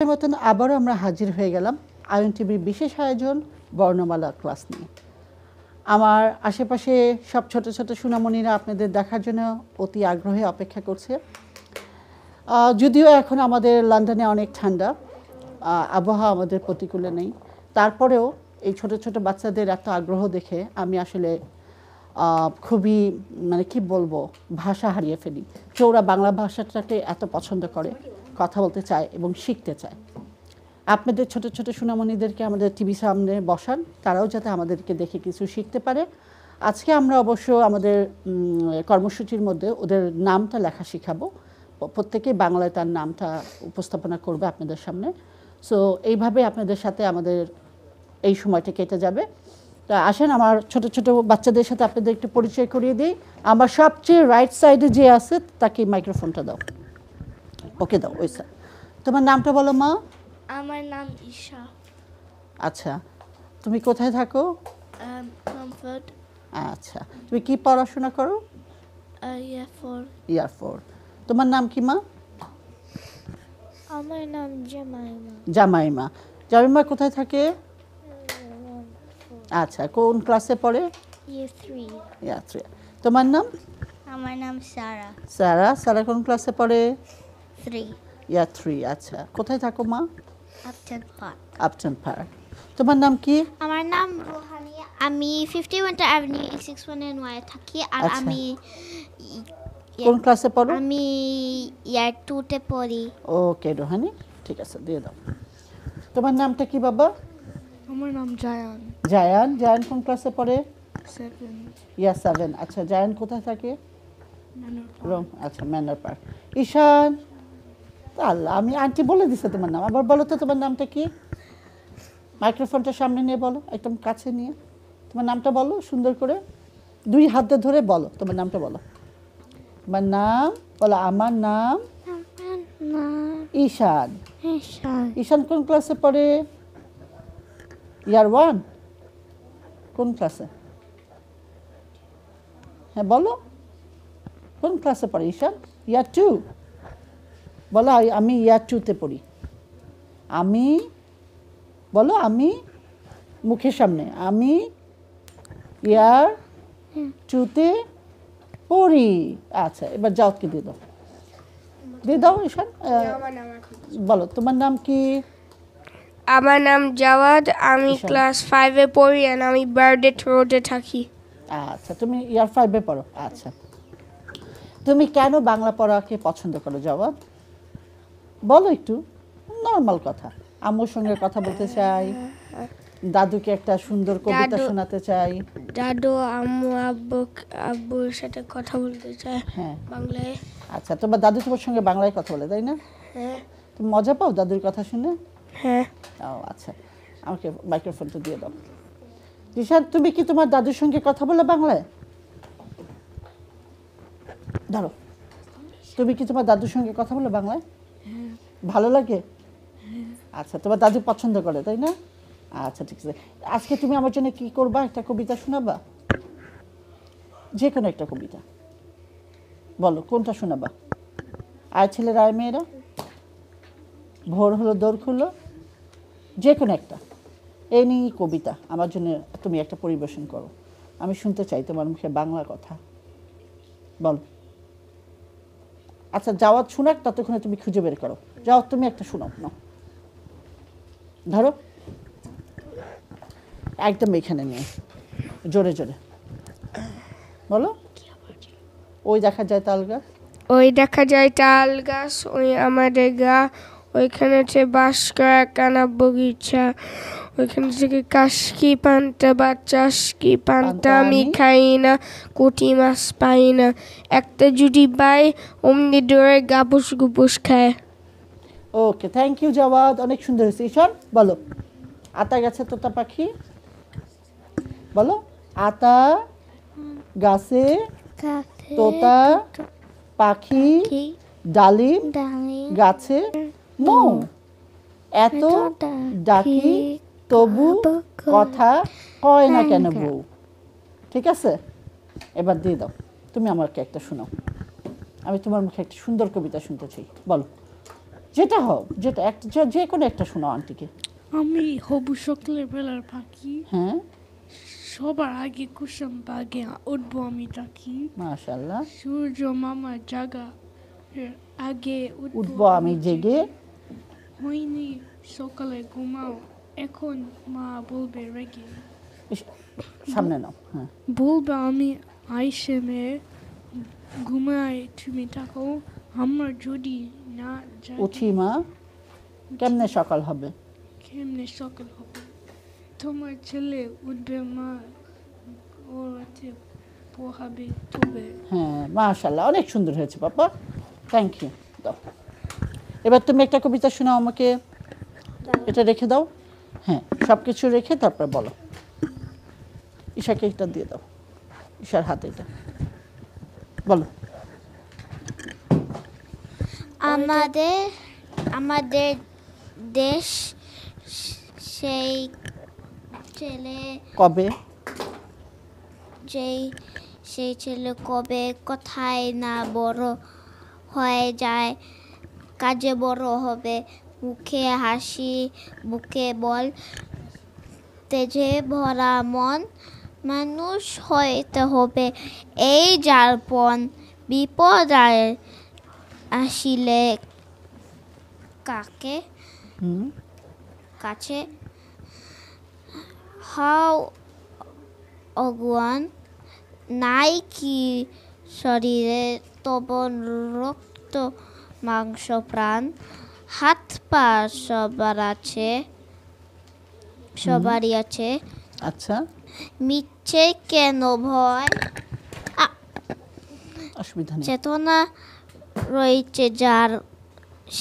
প্রতিদিনের মতন আবারও আমরা হাজির হয়ে গেলাম আয়ন টিভির বিশেষ আয়োজন বর্ণমালা ক্লাস নিয়ে। আমার আশেপাশে সব ছোট ছোট সোনামণিরা আপনাদের দেখার জন্য অতি আগ্রহে অপেক্ষা করছে। যদিও এখন আমাদের লন্ডনে অনেক ঠান্ডা, আবহাওয়া আমাদের প্রতিকূলে নেই, তারপরেও এই ছোট ছোট বাচ্চাদের এত আগ্রহ দেখে আমি আসলে খুবই মানে কি বলবো, ভাষা হারিয়ে ফেলি। ওরা বাংলা ভাষাটাকে এত পছন্দ করে, কথা বলতে চায় এবং শিখতে চায়। আপনাদের ছোট ছোট সোনামণিদেরকে আমাদের টিভি সামনে বসান, তারাও যাতে আমাদেরকে দেখে কিছু শিখতে পারে। আজকে আমরা অবশ্য আমাদের কর্মসূচির মধ্যে ওদের নামটা লেখা শেখাবো। প্রত্যেকেই বাংলায় তার নামটা উপস্থাপনা করবে আপনাদের সামনে। সো এইভাবে আপনাদের সাথে আমাদের এই সময়টা কেটে যাবে। তা আসেন আমার ছোট ছোট বাচ্চাদের সাথে আপনাদের একটু পরিচয় করিয়ে দিই। আমার সবচেয়ে রাইট সাইডে যে আছে তাকে মাইক্রোফোনটা দাও। ওকে দাও, ওই স্যার। তোমার নামটা বলো মা। আমার নাম ঈশা। আচ্ছা, তুমি কোথায় থাকো? কমফোর্ট। আচ্ছা, তুমি কি পড়াশোনা করো? ইয়ার 4। তোমার নাম কি মা? আমার নাম জামাইমা। জামাইমা। জামাইমা কোথায় থাকে? আচ্ছা, কোন ক্লাসে পড়ে? ইয়ার 3। তোমার নাম? আমার নাম সারা। সারা। সারা কোন ক্লাসে পড়ে? 3। ইয়ার 3। আচ্ছা, কোথায় থাকো মা? Upton park. Upton park. তোমার নাম কি? আমার নাম রোহানি। আমি 51 অ্যাভিনিউ 61NY থাকি। আর আচ্ছা। আমি কোন ক্লাসে পড়ো? আমি ইয়ার 2-তে পড়ি। ওকে রোহানি, ঠিক আছে, দিয়ে দাও। তোমার নামটা কি বাবা? আমার নাম জায়ান। জায়ান। জায়ান কোন ক্লাসে পড়ে? 7। ইয়ার 7। আচ্ছা, জায়ান কোথায় থাকে? ম্যানর আচ্ছা, ম্যানর পার্ক। ঈশান। আল্লাহ, আমি আন্টি বলে দিছে তোমার নাম, আবার বলো তো তোমার নামটা কি? মাইক্রোফোনটা সামনে নিয়ে বলো, একদম কাছে নিয়ে তোমার নামটা বলো সুন্দর করে, 2 হাতে ধরে বলো তোমার নামটা বলো। তোমার নাম বলো। আমার নাম ঈশান। ঈশান কোন ক্লাসে পড়ে? ইয়ার 1। কোন ক্লাসে? হ্যাঁ বলো, কোন ক্লাসে পড়ে ঈশান? ইয়ার 2। বলো আমি ইয়ার 2-তে পড়ি। আমি বলো, আমি মুখের সামনে, আমি ইয়ার 2-তে পড়ি। আচ্ছা, এবার জাওয়াতকে দিয়ে দাও, দিয়ে দাও ঈশান। বলো তোমার নাম কি? আমার নাম জাওয়াদ। আমি ক্লাস 5-এ পড়ি আর আমি বার্ডেট রোডে থাকি। আচ্ছা, তুমি ইয়ার 5-এ পড়ো। আচ্ছা, তুমি কেন বাংলা পড়াকে পছন্দ করো জাওয়াদ? বলো একটু, নর্মাল কথা। আম্মুর সঙ্গে কথা বলতে চাই, দাদুকে একটা সুন্দর কবিতা শোনাতে চাই। দাদু আম্মু আব্বুর সাথে কথা বলতে চাই হ্যাঁ বাংলায়। আচ্ছা, তোমার দাদু তোমার সঙ্গে বাংলায় কথা বলে, তাই না? হ্যাঁ। তুমি মজা পাও দাদুর কথা শুনে? হ্যাঁ। ও আচ্ছা, আমাকে মাইক্রোফোনটা দিয়ে দাও। ঈশান, তুমি কি তোমার দাদুর সঙ্গে কথা বলো বাংলায়? ধরো, তুমি কি তোমার দাদুর সঙ্গে কথা বলো বাংলায়? ভালো লাগে? আচ্ছা, তোমার দাদু পছন্দ করে, তাই না? আচ্ছা, ঠিক আছে। আজকে তুমি আমার জন্য কি করবা? একটা কবিতা শোনাবা, যে কোনো একটা কবিতা বলো, কোনটা শোনাবা? আয় ছেলেরা আয় মেয়েরা, ভোর হলো দৌড় খুললো, যে কোনো একটা এনি কবিতা আমার জন্য তুমি একটা পরিবেশন করো। আমি শুনতে চাই তোমার মুখে বাংলা কথা, বলো। আচ্ছা, যাওয়াত শোনাক, ততক্ষণে তুমি খুঁজে বের করো। যাও, তুমি একটা শোনাও না, ধরো একদম এখানে নিয়ে জোরে জোরে বলো। ওই দেখা যায় তাল গাছ, ওই দেখা যায় তাল গাছ, ওই আমাদের গা, ওইখানে হচ্ছে বাস করা কানা বগিচা, ওইখানে থেকে কাশকি পান্তা বা চাষকি পান্তা আমি খাই না, কুটি মাছ পাই না, একটা যদি পাই অমনি দৌড়ে গাপুস গুপুস খায়। ওকে, থ্যাংক ইউ জাওয়াদ, অনেক সুন্দর হয়েছে। ঈশান বলো, আতা গাছে তোতা পাখি, বলো। আতা গাছে তোতা পাখি, ডালিম গাছে মৌ, এত ডাকি তবু কথা কয় না কেন বউ। ঠিক আছে, এবার দিয়ে দাও, তুমি আমাকে একটা শোনাও। আমি তোমার মুখে একটা সুন্দর কবিতা শুনতে চাই, বলো। যেটা হোক, যেটা একটা যে কোনো একটা শোনাও আন্টিকে। আমি হবু সকালের বেলার পাখি, হ্যাঁ, সবার আগে কুসুম বাগে উঠবো আমি ডাকি, মাশাআল্লাহ। সূর্য মামার জাগা এর আগে উঠবো আমি জেগে, হয়নি সকালে ঘুমাও, এখন মা বলবে রেগে, সামনে নাও। হ্যাঁ, বলবে আমি আইসে মেয়ে ঘুমায় তুমি থাকো, আমার যদি না জাগি উঠি মা, কেমনে সকাল হবে? কেমনে সকাল হবে, তোমার ছেলে উঠবে মা, ওরাতে পোহাবে তবে। হ্যাঁ, মাশাআল্লাহ, অনেক সুন্দর হয়েছে পাপা, থ্যাংক ইউ। দাও, এবার তুমি একটা কবিতা শোনাও আমাকে। এটা রেখে দাও। হ্যাঁ, সব কিছু রেখে তারপর বলো। ঈশাকে এটা দিয়ে দাও, ঈশার হাতে এটা বলো। আমাদের দেশ সেই ছেলে কবে? সেই ছেলে কবে কোথায় না বড় হয়ে যায়, কাজে বড় হবে, মুখে হাসি, বুকে বল, তেজে ভরা মন, মানুষ হইতে হবে এই যারপন, বিপদ আসিলে কাছে হাও অগুয়ান, নাই কি শরীরে তব রক্ত মাংস প্রাণ, হাত পা সবারই আছে, আচ্ছা, মিথ্যে কেন ভয়, অসুবিধা নেই। চেতনা রয়েছে যার,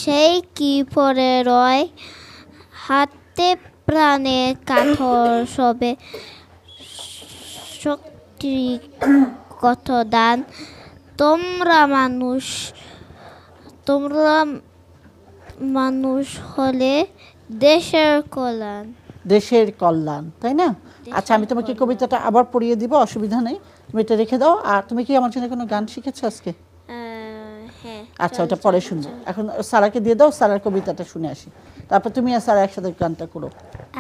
সেই কি পরে রয়, হাতে প্রাণে কাঠর সবে, শক্তি কত দান, তোমরা মানুষ হলে দেশের কল্যাণ। দেশের কল্যাণ, তাই না? আচ্ছা, আমি তোমাকে কবিতাটা আবার পড়িয়ে দিব, অসুবিধা নেই, তুমি এটা রেখে দাও। আর তুমি কি আমার জন্য কোনো গান শিখেছো আজকে? হ্যাঁ, আচ্ছা, ওটা পরে শুনবো। এখন সারাকে দিয়ে দাও, সারার কবিতাটা শুনে আসি, তারপর তুমি আর সারা একসাথে গানটা করো।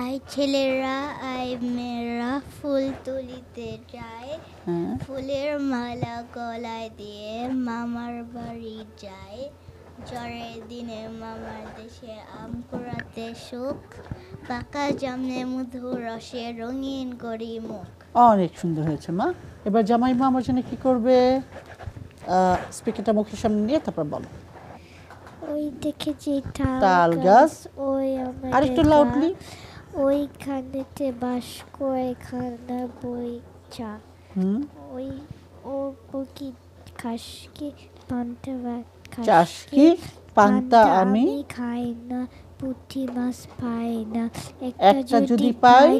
আই ছেলেরা আই মেয়েরা ফুল তুলিতে যায়, হ্যাঁ, ফুলের মালা গলায় দিয়ে মামার বাড়ি যায়, ঝড়ের দিনে মামার দেশে আম কুড়াতে সুখ, পাকা জামনে মধুর রসে রঙিন করি মুখ। অনেক সুন্দর হয়েছে মা। এবার জামাই মা আমার জন্য কি করবে? স্পিকারটা মুখের সামনে নিয়ে তারপর বলো। ওই দেখেছি তাল গাছ, ওই আরেকটু লাউডলি। ওইখানেতে বাস করে খানা বই চা, ওই ও বকি খাসকি পান্তা ভাত চাষকি পান্তা আমি খাই না, পুঁটি মাছ পাই না, একটা যদি পাই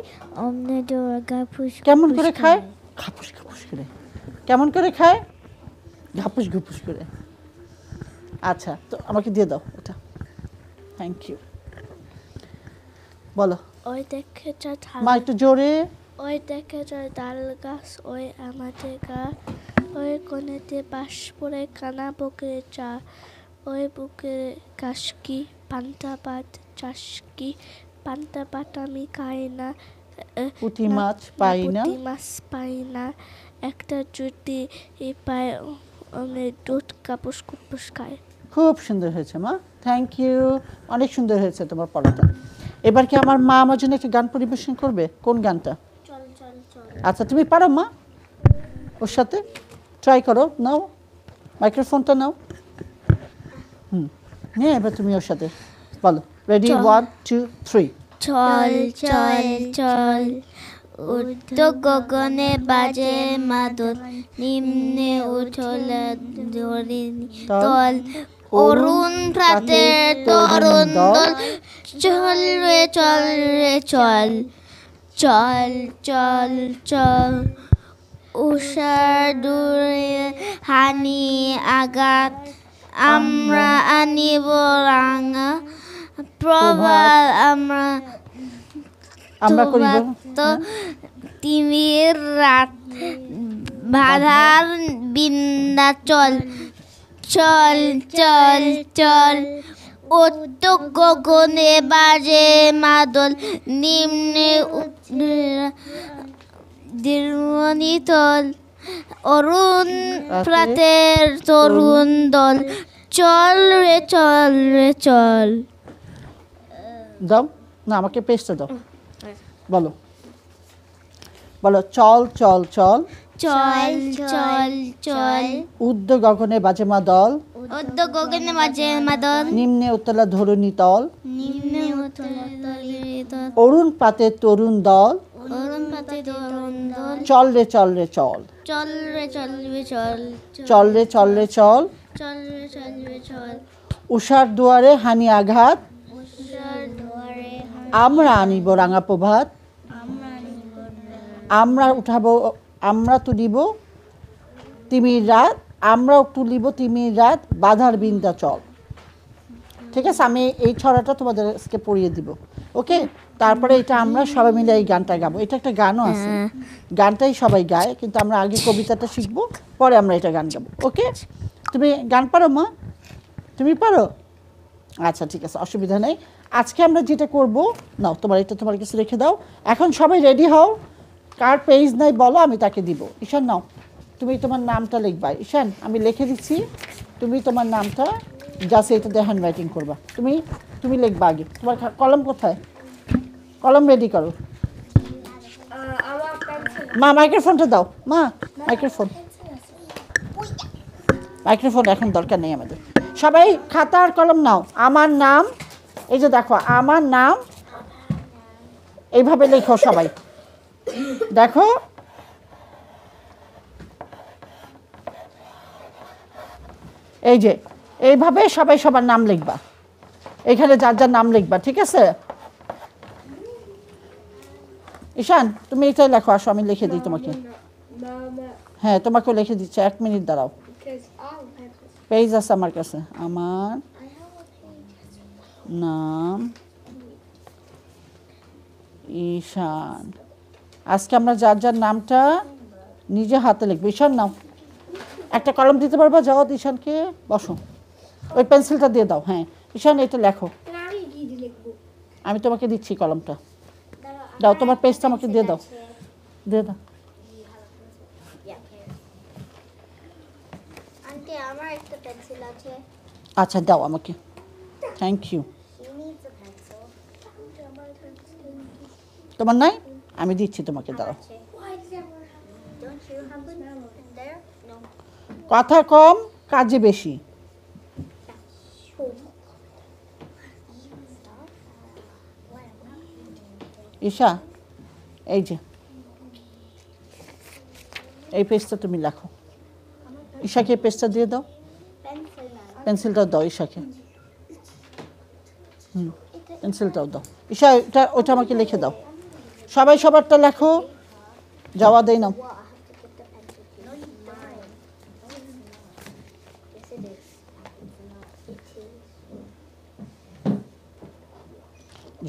অমনে দুর্গা ফুস। কেমন করে খায়? খাপুস খাপুস করে। কেমন করে খায়? ঘাপুস ঘুপুস করে। আচ্ছা, তো আমাকে দিয়ে দাও এটা, থ্যাংক ইউ। বলো ওই দেখে যা মা, একটু জোরে। ওই দেখে যায় তাল গাছ, ওই আমাদের গা, ওই কোণেতে বাস পড়ে কানা বুকের চা, ওই বুকের কাশকি পান্তা ভাত চাষকি, পান্তা ভাত আমি খাই না, পুঁটি মাছ পাই না, পুঁটি মাছ পাই না, একটা যদি পাই আমি দুধ কাপুস কুপুস খাই। খুব সুন্দর হয়েছে মা, থ্যাংক ইউ, অনেক সুন্দর হয়েছে তোমার পড়াটা। এবার কি আমার মা আমার জন্য একটা গান পরিবেশন করবে? কোন গানটা? আচ্ছা, তুমি পারো মা ওর সাথে? ট্রাই করো, নাও মাইক্রোফোনটা নাও। নিয়ে এবার তুমি ওর সাথে বলো। রেডি, 1 2 3। চল চল চল, উঠত গগনে বাজে মাদল, নিম্নে উঠল ধরিনি তল, অরুণ প্রাতের তরুণ দল, চল রে চল রে চল, চল চল চল, উষার দূরে হানি আঘাত, আমরা আনিব রাঙা প্রভাত, আমরা করিব তিমির রাত, বাধার বিন্দা চল, চল চল চল, উত্তর গগনে বাজে মাদল নিম্নে দীর্ঘনিতল অরুণ প্রাতের তরুণ দল চল রে চল রে চল। দাও না আমাকে পেজটা দাও। বলো বলো চল চল চল চল চল চল উদ্য গগনে বাজে মাদল উত্তর গগনে বাজে মাদল নিম্নে উত্তলা ধরণী তল নিম্নে উত্তল অরুণ পাতের তরুণ দল অরুণ প্রাতের তরুণ দল চল রে চল রে চল চল রে চল রে চল চল রে চল রে চল চল রে চল রে চল উষার দুয়ারে হানি আঘাত উষার দুয়ারে আমরা আনিব রাঙা প্রভাত আমরা উঠাবো আমরা তুলিব তিমির রাত আমরাও তুলিব তিমির রাত বাধার বিন্দা চল। ঠিক আছে আমি এই ছড়াটা তোমাদেরকে পড়িয়ে দিব ওকে। তারপরে এটা আমরা সবাই মিলে এই গানটা গাবো। এটা একটা গানও আছে, গানটাই সবাই গায় কিন্তু আমরা আগে কবিতাটা শিখবো পরে আমরা এটা গান গাবো ওকে। তুমি গান পারো মা? তুমি পারো? আচ্ছা ঠিক আছে অসুবিধা নেই। আজকে আমরা যেটা করব নাও তোমার এটা তোমার কাছে রেখে দাও। এখন সবাই রেডি হও, কার পেজ নাই বলো আমি তাকে দিব। ঈশান নাও তুমি তোমার নামটা লিখবা। ঈশান আমি লিখে দিচ্ছি, তুমি তোমার নামটা জাস্ট এটাতে হ্যান্ড রাইটিং করবা। তুমি তুমি লিখবা আগে। তোমার কলম কোথায়? কলম রেডি করো। মা মাইক্রোফোনটা দাও। মা মাইক্রোফোন মাইক্রোফোন এখন দরকার নেই আমাদের। সবাই খাতা আর কলম নাও। আমার নাম এই যে দেখো আমার নাম এইভাবে লেখো সবাই। দেখো এই যে এইভাবে সবাই সবার নাম লিখবা, এখানে যার যার নাম লিখবা ঠিক আছে। ঈশান তুমি এটাই লেখো, আসো আমি লিখে দিই তোমাকে। হ্যাঁ তোমাকেও লিখে দিচ্ছি, 1 মিনিট দাঁড়াও। পেজ আছে আমার কাছে। আমার নাম ঈশান। আজকে আমরা যার যার নামটা নিজে হাতে লিখবো। ঈশান নাও একটা কলম দিতে পারবা? যাও ঈশানকে, বসো ওই পেন্সিলটা দিয়ে দাও। হ্যাঁ ঈশান এটা লেখো। আমি তোমাকে দিচ্ছি কলমটা, দাও তোমার পেজটা আমাকে দিয়ে দাও, দিয়ে দাও। আন্টি আমার একটা পেন্সিল আছে। আচ্ছা দাও আমাকে, থ্যাংক ইউ। তোমার নাই? আমি দিচ্ছি তোমাকে, দাঁড়াও। কথা কম কাজে বেশি। ঈশা এই যে এই পেজটা তুমি লেখো। ঈশাকে এই পেজটা দিয়ে দাও, পেন্সিলটা দাও ঈশাকে। পেন্সিলটাও দাও। ঈশা এটা ওটা আমাকে লিখে দাও। সবাই সবারটা লেখো, যাওয়া দেই না।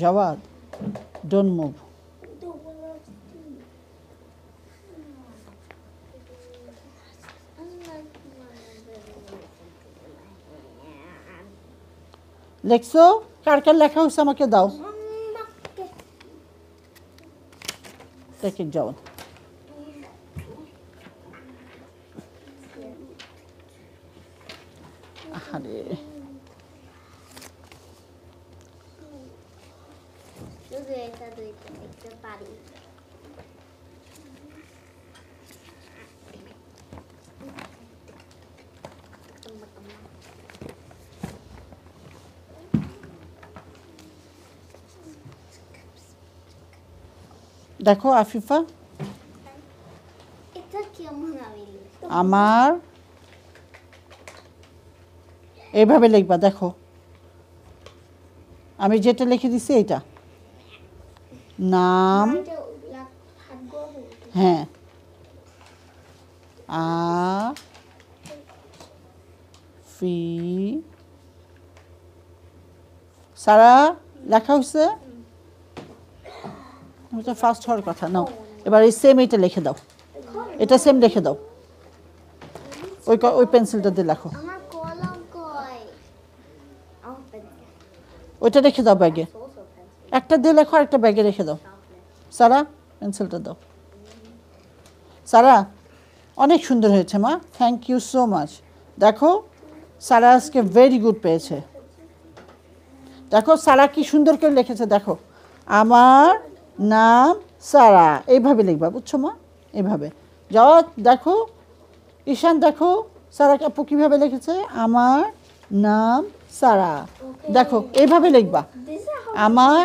Jawad, don't move. লেখছো? কার কার লেখা হচ্ছে আমাকে দাও। দেখে যাও। আরে শুধু এটা দুইটা লিখতে পারি। দেখো আফিফা, এটা কেমন আমি আমার এইভাবে লিখবা। দেখো আমি যেটা লিখে দিছি এটা নাম। হ্যাঁ আ ফি সারা লেখা হয়েছে। এটা ফার্স্ট হওয়ার কথা। নাও এবার এই সেম এটা লিখে দাও, এটা সেম লিখে দাও। ওই পেন্সিলটা দিয়ে লেখো। আমার কলম কই? ওইটা রেখে দাও ব্যাগে, একটা দিয়ে লেখো আর একটা ব্যাগে রেখে দাও। সারা পেন্সিলটা দাও। সারা অনেক সুন্দর হয়েছে মা, থ্যাংক ইউ সো মাচ। দেখো সারা আজকে ভেরি গুড পেয়েছে। দেখো সারা কি সুন্দর করে লিখেছে, দেখো আমার নাম সারা, এইভাবে লিখবা, বুঝছো মা? এইভাবে যাও। দেখো ঈশান, দেখো সারা আপু কীভাবে লিখেছে, আমার নাম সারা। দেখো এইভাবে লিখবা, আমার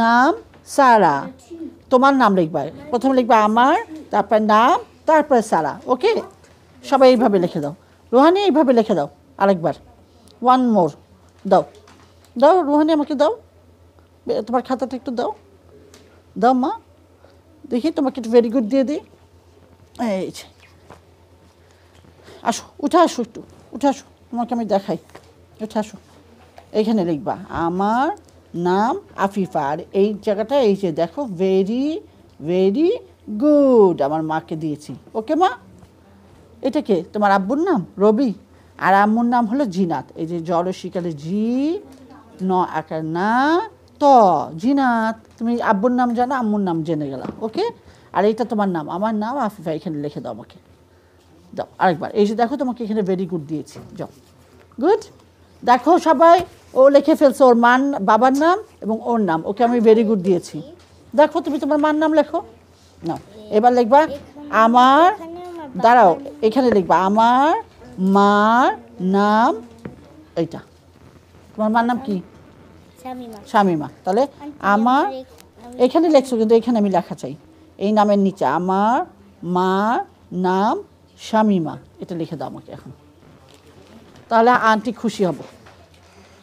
নাম সারা। তোমার নাম লিখবা, প্রথমে লিখবা আমার, তারপর নাম, তারপরে সারা। ওকে, সবাই এইভাবে লিখে দাও। রোহানি এইভাবে লিখে দাও আরেকবার, ওয়ান মোর। দাও দাও রোহানি, আমাকে দাও তোমার খাতাটা একটু দাও। দাও মা, দেখি তোমাকে একটু ভেরি গুড দিয়ে দিই। এই যে, আসো উঠে আসো, একটু উঠে আসো, তোমাকে আমি দেখাই। উঠে আসো, এইখানে লিখবা আমার নাম আফিফা। আর এই জায়গাটা এই যে দেখো, ভেরি ভেরি গুড, আমার মাকে দিয়েছি। ওকে মা? এটা কে? তোমার আব্বুর নাম রবি, আর আম্মুর নাম হলো জিনাত। এই যে জড় শিকারে জি, ন আকার না, ত, জিনাত। তুমি আব্বুর নাম জানো, আম্মুর নাম জেনে গেলাম। ওকে, আর এইটা তোমার নাম, আমার নাম আফিফা। এখানে লিখে দাও আমাকে, দাও আরেকবার। এই যে দেখো তোমাকে এখানে ভেরি গুড দিয়েছি, যাও। গুড। দেখো সবাই ও লিখে ফেলছে ওর মান, বাবার নাম এবং ওর নাম। ওকে আমি ভেরি গুড দিয়েছি। দেখো তুমি তোমার মার নাম লেখো না। এবার লিখবা আমার, দাঁড়াও, এখানে লিখবা আমার মার নাম, এইটা তোমার মার নাম কি? শামিমা। তাহলে আমার, এখানে লেখছো কিন্তু এখানে আমি লেখা চাই, এই নামের নিচে আমার মার নাম শামিমা, এটা লিখে দাও আমাকে এখন, তাহলে আন্টি খুশি হব।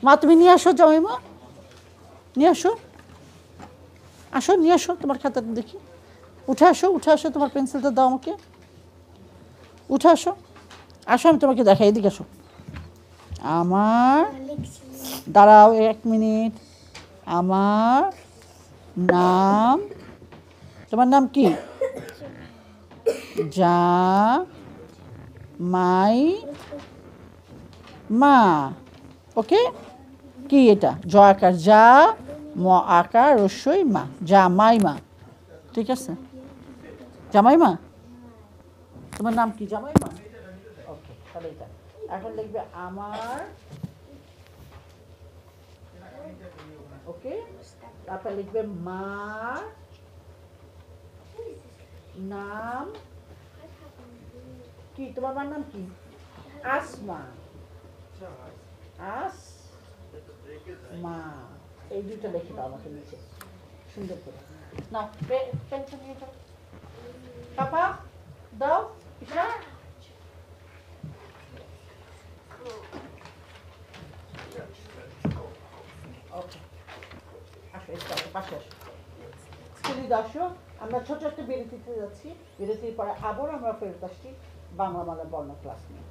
মা তুমি নিয়ে আসো, জামাইমা নিয়ে আসো, আসো নিয়ে আসো তোমার খাতাটা দেখি। উঠে আসো, উঠে আসো, তোমার পেন্সিলটা দাও আমাকে, উঠে আসো, আসো আমি তোমাকে দেখাই, এদিকে আসো। আমার, দাঁড়াও 1 মিনিট, আমার নাম, তোমার নাম কি? যা মাই মা। ওকে, কি এটা? জ আকার যা, ম আকার রস্যই মা, যা মাই মা। ঠিক আছে, জামাই মা। তোমার নাম কি? জামাই মা। ওকে, তাহলে এটা এখন লিখবে আমার, ওকে, তারপর লিখবে মা নাম কি? তোমার মার নাম কি? আসমা। মা, এই দুইটা লিখে দাও আমাকে নিচে সুন্দর করে। না পেনশন নিয়ে যাও, পাপা দাও। ঈশা, ওকে, আসো এসো, পাশে আসো। স্কুলে আসো, আমরা ছোট একটা বিরতিতে যাচ্ছি। বিরতির পরে আবার আমরা ফেরত আসছি বাংলা মালার বর্ণ ক্লাস নিয়ে।